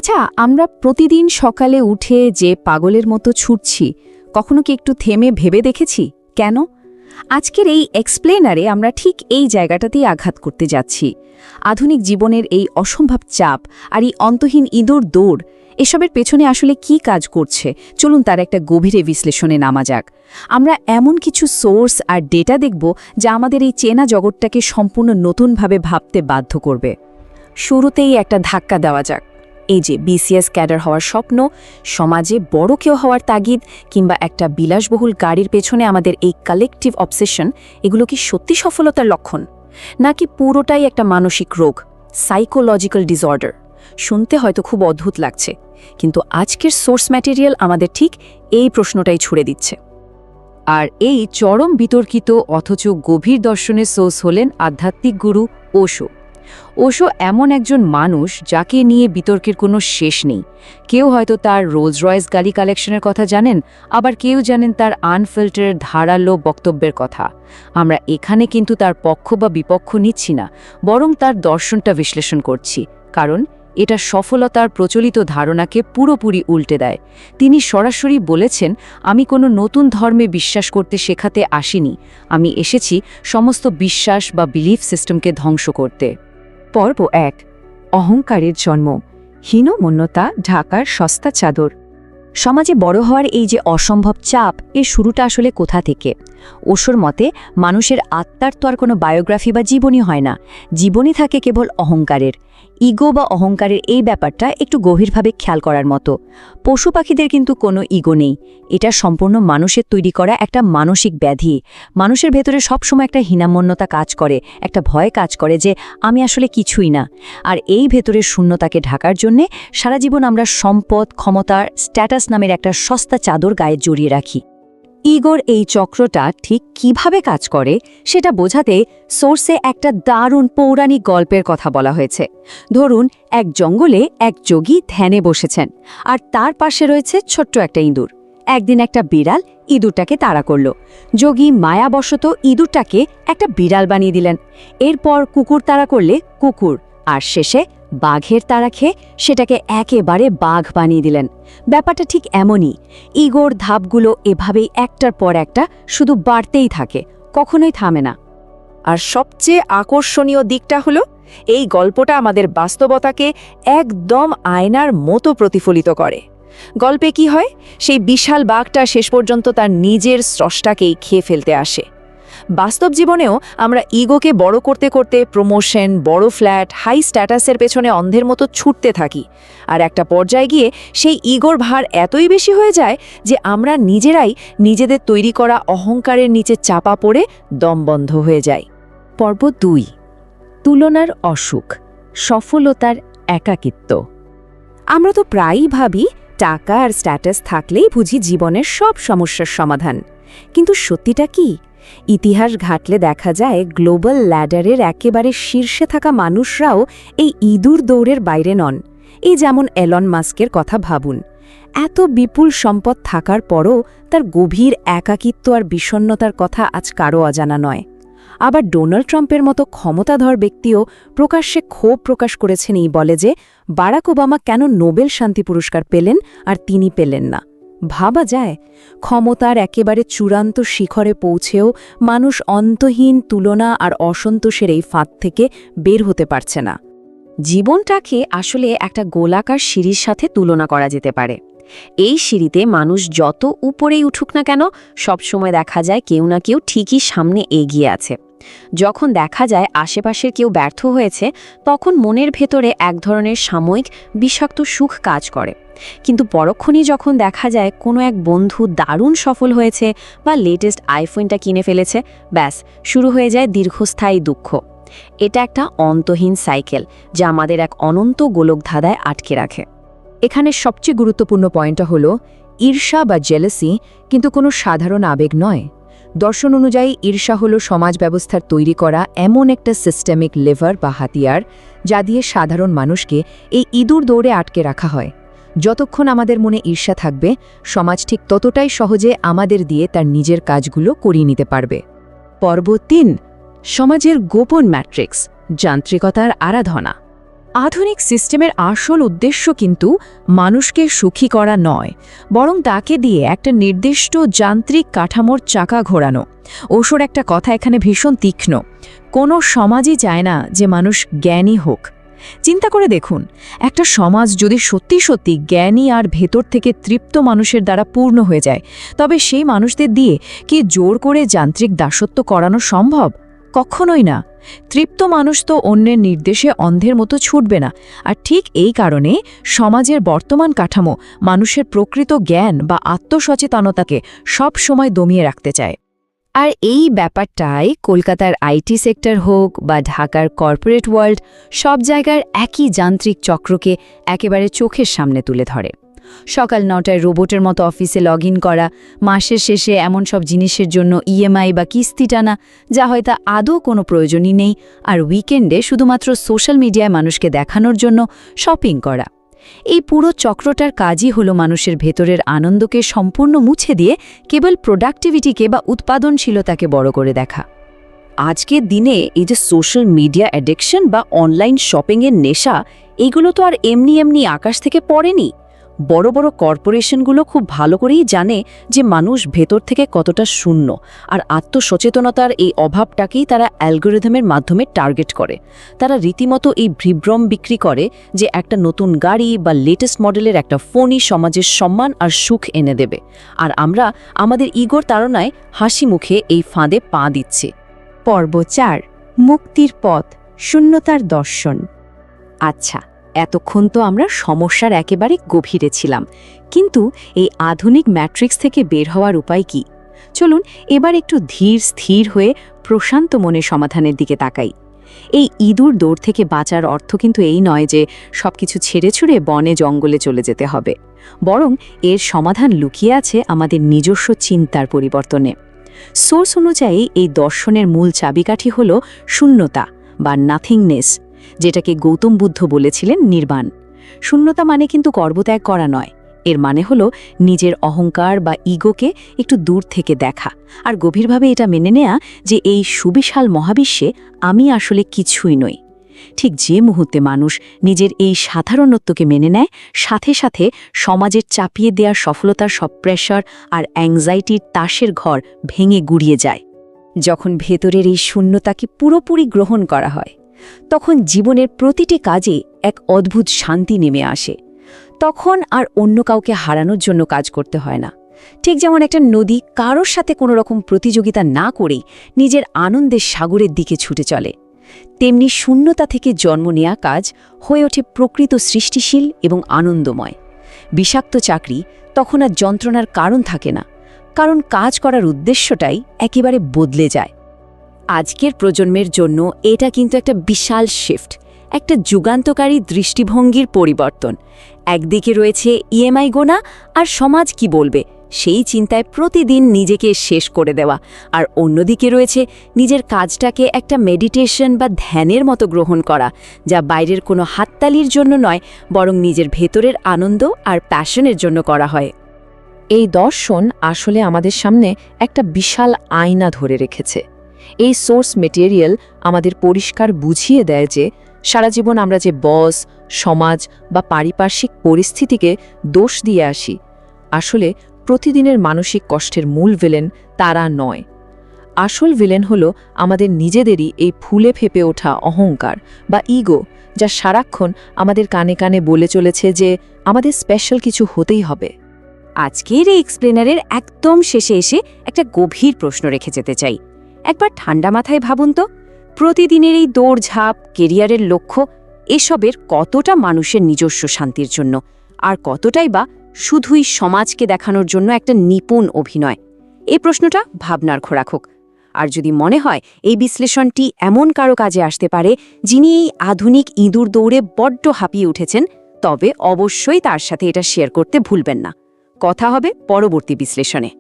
আচ্ছা, আমরা প্রতিদিন সকালে উঠে যে পাগলের মতো ছুটছি, কখনো কি একটু থেমে ভেবে দেখেছি কেন? আজকের এই এক্সপ্লেনারে আমরা ঠিক এই জায়গাটাতেই আঘাত করতে যাচ্ছি। আধুনিক জীবনের এই অসম্ভব চাপ আর এই অন্তহীন ইঁদুর দৌড়, এসবের পেছনে আসলে কি কাজ করছে, চলুন তার একটা গভীরে বিশ্লেষণে নামা যাক। আমরা এমন কিছু সোর্স আর ডেটা দেখব যা আমাদের এই চেনা জগৎটাকে সম্পূর্ণ নতুনভাবে ভাবতে বাধ্য করবে। শুরুতেই একটা ধাক্কা দেওয়া যাক। এই যে বিসিএস ক্যাডার হওয়ার স্বপ্ন, সমাজে বড় কেউ হওয়ার তাগিদ, কিংবা একটা বিলাসবহুল গাড়ির পেছনে আমাদের এই কালেকটিভ অবসেশন, এগুলো কি সত্যি সফলতার লক্ষণ, নাকি পুরোটাই একটা মানসিক রোগ, সাইকোলজিক্যাল ডিসঅর্ডার? শুনতে হয়তো খুব অদ্ভুত লাগছে, কিন্তু আজকের সোর্স ম্যাটেরিয়াল আমাদের ঠিক এই প্রশ্নটাই ছুড়ে দিচ্ছে। আর এই চরম বিতর্কিত অথচ গভীর দর্শনের সোর্স হলেন আধ্যাত্মিক গুরু ওশো। ওশো এমন একজন মানুষ যাকে নিয়ে বিতর্কের কোনো শেষ নেই। কেউ হয়তো তার রোলস রয়েস গাড়ি কালেকশনের কথা জানেন, আবার কেউ জানেন তার আনফিল্টার ধারালো বক্তব্যের কথা। আমরা এখানে কিন্তু তার পক্ষ বা বিপক্ষ নিচ্ছি না, বরং তার দর্শনটা বিশ্লেষণ করছি, কারণ এটা সফলতার প্রচলিত ধারণাকে পুরোপুরি উল্টে দেয়। তিনি সরাসরি বলেছেন, আমি কোনো নতুন ধর্মে বিশ্বাস করতে শেখাতে আসিনি, আমি এসেছি সমস্ত বিশ্বাস বা বিলিফ সিস্টেমকে ধ্বংস করতে। পর্ব ১, অহংকারের জন্ম, হীনমন্যতা ঢাকার সস্তা চাদর। সমাজে বড় হওয়ার এই যে অসম্ভব চাপ, এর শুরুটা আসলে কোথা থেকে? ওশোর মতে মানুষের আত্মার তো আর কোনো বায়োগ্রাফি বা জীবনী হয় না, জীবনী থাকে কেবল অহংকারের। ইগো বা অহংকারের এই ব্যাপারটা একটু গভীরভাবে খেয়াল করার মতো। পশু পাখিদের কিন্তু কোনো ইগো নেই, এটা সম্পূর্ণ মানুষের তৈরি করা একটা মানসিক ব্যাধি। মানুষের ভেতরে সবসময় একটা হীনমন্যতা কাজ করে, একটা ভয় কাজ করে যে আমি আসলে কিছুই না। আর এই ভেতরের শূন্যতাকে ঢাকার জন্যে সারা জীবন আমরা সম্পদ, ক্ষমতার, স্ট্যাটাস নামের একটা সস্তা চাদর গায়ে জড়িয়ে রাখি। ইগোর এই চক্রটা ঠিক কিভাবে কাজ করে সেটা বোঝাতে সোর্সে একটা দারুণ পৌরাণিক গল্পের কথা বলা হয়েছে। ধরুন, এক জঙ্গলে এক যোগী ধ্যানে বসেছেন, আর তার পাশে রয়েছে ছোট্ট একটা ইঁদুর। একদিন একটা বিড়াল ইঁদুরটাকে তাড়া করল। যোগী মায়াবশত ইঁদুরটাকে একটা বিড়াল বানিয়ে দিলেন। এরপর কুকুর তাড়া করলে কুকুর, আর শেষে বাঘের তাড়া খেয়ে সেটাকে একেবারে বাঘ বানিয়ে দিলেন। ব্যাপারটা ঠিক এমনই, ইগোর ধাপগুলো এভাবেই একটার পর একটা শুধু বাড়তেই থাকে, কখনোই থামে না। আর সবচেয়ে আকর্ষণীয় দিকটা হলো, এই গল্পটা আমাদের বাস্তবতাকে একদম আয়নার মতো প্রতিফলিত করে। গল্পে কি হয়, সেই বিশাল বাঘটা শেষ পর্যন্ত তার নিজের স্রষ্টাকেই খেয়ে ফেলতে আসে। বাস্তব জীবনেও আমরা ইগোকে বড় করতে করতে প্রমোশন, বড় ফ্ল্যাট, হাই স্ট্যাটাসের পেছনে অন্ধের মতো ছুটতে থাকি। আর একটা পর্যায়ে গিয়ে সেই ইগোর ভার এতই বেশি হয়ে যায় যে আমরা নিজেরাই নিজেদের তৈরি করা অহংকারের নিচে চাপা পড়ে দমবন্ধ হয়ে যাই। পর্ব ২, তুলনার অসুখ, সফলতার একাকিত্ব। আমরা তো প্রায়ই ভাবি টাকা আর স্ট্যাটাস থাকলেই বুঝি জীবনের সব সমস্যার সমাধান, কিন্তু সত্যিটা কি? ইতিহাস ঘাটলে দেখা যায় গ্লোবাল ল্যাডারের একেবারে শীর্ষে থাকা মানুষরাও এই ইঁদুর দৌড়ের বাইরে নন। এই যেমন এলন মাস্কের কথা ভাবুন, এত বিপুল সম্পদ থাকার পরও তার গভীর একাকিত্ব আর বিষণ্ণতার কথা আজ কারও অজানা নয়। আবার ডোনাল্ড ট্রাম্পের মতো ক্ষমতাধর ব্যক্তিও প্রকাশ্যে ক্ষোভ প্রকাশ করেছেন এই বলে যে বারাক ওবামা কেন নোবেল শান্তি পুরস্কার পেলেন আর তিনি পেলেন না। ভাবা যায়, ক্ষমতার একেবারে চূড়ান্ত শিখরে পৌঁছেও মানুষ অন্তহীন তুলনা আর অসন্তোষের এই ফাঁদ থেকে বের হতে পারছে না। জীবনটাকে আসলে একটা গোলাকার সিঁড়ির সাথে তুলনা করা যেতে পারে। এই সিঁড়িতে মানুষ যত উপরেই উঠুক না কেন, সবসময় দেখা যায় কেউ না কেউ ঠিকই সামনে এগিয়ে আছে। যখন দেখা যায় আশেপাশের কেউ ব্যর্থ হয়েছে, তখন মনের ভেতরে এক ধরনের সাময়িক বিষাক্ত সুখ কাজ করে। কিন্তু পরক্ষণেই যখন দেখা যায় কোনো এক বন্ধু দারুণ সফল হয়েছে বা লেটেস্ট আইফোনটা কিনে ফেলেছে, ব্যাস শুরু হয়ে যায় দীর্ঘস্থায়ী দুঃখ। এটা একটা অন্তহীন সাইকেল যা আমাদের এক অনন্ত গোলকধাঁধায় আটকে রাখে। এখানে সবচেয়ে গুরুত্বপূর্ণ পয়েন্টটা হলো, ঈর্ষা বা জেলাসি কিন্তু কোনো সাধারণ আবেগ নয়। দর্শন অনুযায়ী ঈর্ষা হলো সমাজ ব্যবস্থার তৈরি করা এমন একটা সিস্টেমিক লেভার বা হাতিয়ার, যা দিয়ে সাধারণ মানুষকে এই ইঁদুর দৌড়ে আটকে রাখা হয়। যতক্ষণ আমাদের মনে ঈর্ষা থাকবে, সমাজ ঠিক ততটাই সহজে আমাদের দিয়ে তার নিজের কাজগুলো করিয়ে নিতে পারবে। পর্ব ৩, সমাজের গোপন ম্যাট্রিক্স, যান্ত্রিকতার আরাধনা। আধুনিক সিস্টেমের আসল উদ্দেশ্য কিন্তু মানুষকে সুখী করা নয়, বরং তাকে দিয়ে একটা নির্দিষ্ট যান্ত্রিক কাঠামোর চাকা ঘোরানো। ওশোর একটা কথা এখানে ভীষণ তীক্ষ্ণ, কোনো সমাজই চায় না যে মানুষ জ্ঞানী হোক। চিন্তা করে দেখুন, একটা সমাজ যদি সত্যি সত্যি জ্ঞানী আর ভেতর থেকে তৃপ্ত মানুষের দ্বারা পূর্ণ হয়ে যায়, তবে সেই মানুষদের দিয়ে কি জোর করে যান্ত্রিক দাসত্ব করানো সম্ভব? কখনোই না। তৃপ্ত মানুষ তো অন্যের নির্দেশে অন্ধের মতো ছুটবে না। আর ঠিক এই কারণে সমাজের বর্তমান কাঠামো মানুষের প্রকৃত জ্ঞান বা আত্মসচেতনতাকে সব সময় দমিয়ে রাখতে চায়। আর এই ব্যাপারটাই কলকাতার আইটি সেক্টর হোক বা ঢাকার কর্পোরেট ওয়ার্ল্ড, সব জায়গার একই যান্ত্রিক চক্রকে একেবারে চোখের সামনে তুলে ধরে। সকাল 9টায় রোবটের মতো অফিসে লগ ইন করা, মাসের শেষে এমন সব জিনিসের জন্য ইএমআই বা কিস্তি টানা যা হয়তো আদৌ কোনো প্রয়োজনই নেই, আর উইকেন্ডে শুধুমাত্র সোশ্যাল মিডিয়ায় মানুষকে দেখানোর জন্য শপিং করা। এই পুরো চক্রটার কাজই হলো মানুষের ভেতরের আনন্দকে সম্পূর্ণ মুছে দিয়ে কেবল প্রোডাক্টিভিটিকে বা উৎপাদনশীলতাকে বড় করে দেখা। আজকের দিনে এই যে সোশ্যাল মিডিয়া অ্যাডিকশন বা অনলাইন শপিংয়ের নেশা, এগুলো তো আর এমনি এমনি আকাশ থেকে পড়েনি। বড় বড় কর্পোরেশনগুলো খুব ভালো করেই জানে যে মানুষ ভেতর থেকে কতটা শূন্য, আর আত্মসচেতনতার এই অভাবটাকেই তারা অ্যালগোরিদমের মাধ্যমে টার্গেট করে। তারা রীতিমতো এই বিভ্রম বিক্রি করে যে একটা নতুন গাড়ি বা লেটেস্ট মডেলের একটা ফোনই সমাজের সম্মান আর সুখ এনে দেবে, আর আমরা আমাদের ইগোর তাড়নায় হাসি মুখে এই ফাঁদে পা দিচ্ছি। পর্ব 4, মুক্তির পথ, শূন্যতার দর্শন। আচ্ছা, এতক্ষণ তো আমরা সমস্যার একেবারে গভীরে ছিলাম, কিন্তু এই আধুনিক ম্যাট্রিক্স থেকে বের হওয়ার উপায় কি? চলুন এবার একটু ধীর স্থির হয়ে প্রশান্ত মনে সমাধানের দিকে তাকাই। এই ইঁদুর দৌড় থেকে বাঁচার অর্থ কিন্তু এই নয় যে সবকিছু ছেড়ে ছুড়ে বনে জঙ্গলে চলে যেতে হবে, বরং এর সমাধান লুকিয়ে আছে আমাদের নিজস্ব চিন্তার পরিবর্তনে। সোর্স অনুযায়ী এই দর্শনের মূল চাবিকাঠি হল শূন্যতা বা নাথিংনেস, যেটাকে গৌতম বুদ্ধ বলেছিলেন নির্বাণ। শূন্যতা মানে কিন্তু কর্মত্যাগ করা নয়, এর মানে হলো নিজের অহংকার বা ইগোকে একটু দূর থেকে দেখা আর গভীরভাবে এটা মেনে নেয়া যে এই সুবিশাল মহাবিশ্বে আমি আসলে কিছুই নই। ঠিক যে মুহূর্তে মানুষ নিজের এই সাধারণত্বকে মেনে নেয়, সাথে সাথে সমাজের চাপিয়ে দেওয়া সফলতার সব প্রেশার আর অ্যাংজাইটির তাসের ঘর ভেঙে গুড়িয়ে যায়। যখন ভেতরের এই শূন্যতাকে পুরোপুরি গ্রহণ করা হয়, তখন জীবনের প্রতিটি কাজে এক অদ্ভুত শান্তি নেমে আসে। তখন আর অন্য কাউকে হারানোর জন্য কাজ করতে হয় না। ঠিক যেমন একটা নদী কারোর সাথে কোনো রকম প্রতিযোগিতা না করেই নিজের আনন্দের সাগরের দিকে ছুটে চলে, তেমনি শূন্যতা থেকে জন্ম নেয়া কাজ হয়ে ওঠে প্রকৃত সৃষ্টিশীল এবং আনন্দময়। বিষাক্ত চাকরি তখন আর যন্ত্রণার কারণ থাকে না, কারণ কাজ করার উদ্দেশ্যটাই একেবারে বদলে যায়। আজকের প্রজন্মের জন্য এটা কিন্তু একটা বিশাল শিফট, একটা যুগান্তকারী দৃষ্টিভঙ্গির পরিবর্তন। একদিকে রয়েছে ইএমআই গোনা আর সমাজ কি বলবে সেই চিন্তায় প্রতিদিন নিজেকে শেষ করে দেওয়া, আর অন্যদিকে রয়েছে নিজের কাজটাকে একটা মেডিটেশন বা ধ্যানের মতো গ্রহণ করা, যা বাইরের কোনো হাততালির জন্য নয়, বরং নিজের ভেতরের আনন্দ আর প্যাশনের জন্য করা হয়। এই দর্শন আসলে আমাদের সামনে একটা বিশাল আয়না ধরে রেখেছে। এই সোর্স মেটেরিয়াল আমাদের পরিষ্কার বুঝিয়ে দেয় যে সারা জীবন আমরা যে বস, সমাজ বা পারিপার্শ্বিক পরিস্থিতিকে দোষ দিয়ে আসি, আসলে প্রতিদিনের মানসিক কষ্টের মূল ভিলেন তারা নয়। আসল ভিলেন হলো আমাদের নিজেদেরই এই ফুলে ফেপে ওঠা অহংকার বা ইগো, যা সারাক্ষণ আমাদের কানে কানে বলে চলেছে যে আমাদের স্পেশাল কিছু হতেই হবে। আজকের এই এক্সপ্লেনারের একদম শেষে এসে একটা গভীর প্রশ্ন রেখে যেতে চাই। একবার ঠান্ডা মাথায় ভাবুন তো, প্রতিদিনের এই দৌড়ঝাঁপ, কেরিয়ারের লক্ষ্য, এসবের কতটা মানুষের নিজস্ব শান্তির জন্য, আর কতটাই বা শুধুই সমাজকে দেখানোর জন্য একটা নিপুণ অভিনয়? এই প্রশ্নটা ভাবনার খোরাক হোক। আর যদি মনে হয় এই বিশ্লেষণটি এমন কারো কাজে আসতে পারে যিনি এই আধুনিক ইঁদুর দৌড়ে বড্ড হাঁপিয়ে উঠেছেন, তবে অবশ্যই তার সাথে এটা শেয়ার করতে ভুলবেন না। কথা হবে পরবর্তী বিশ্লেষণে।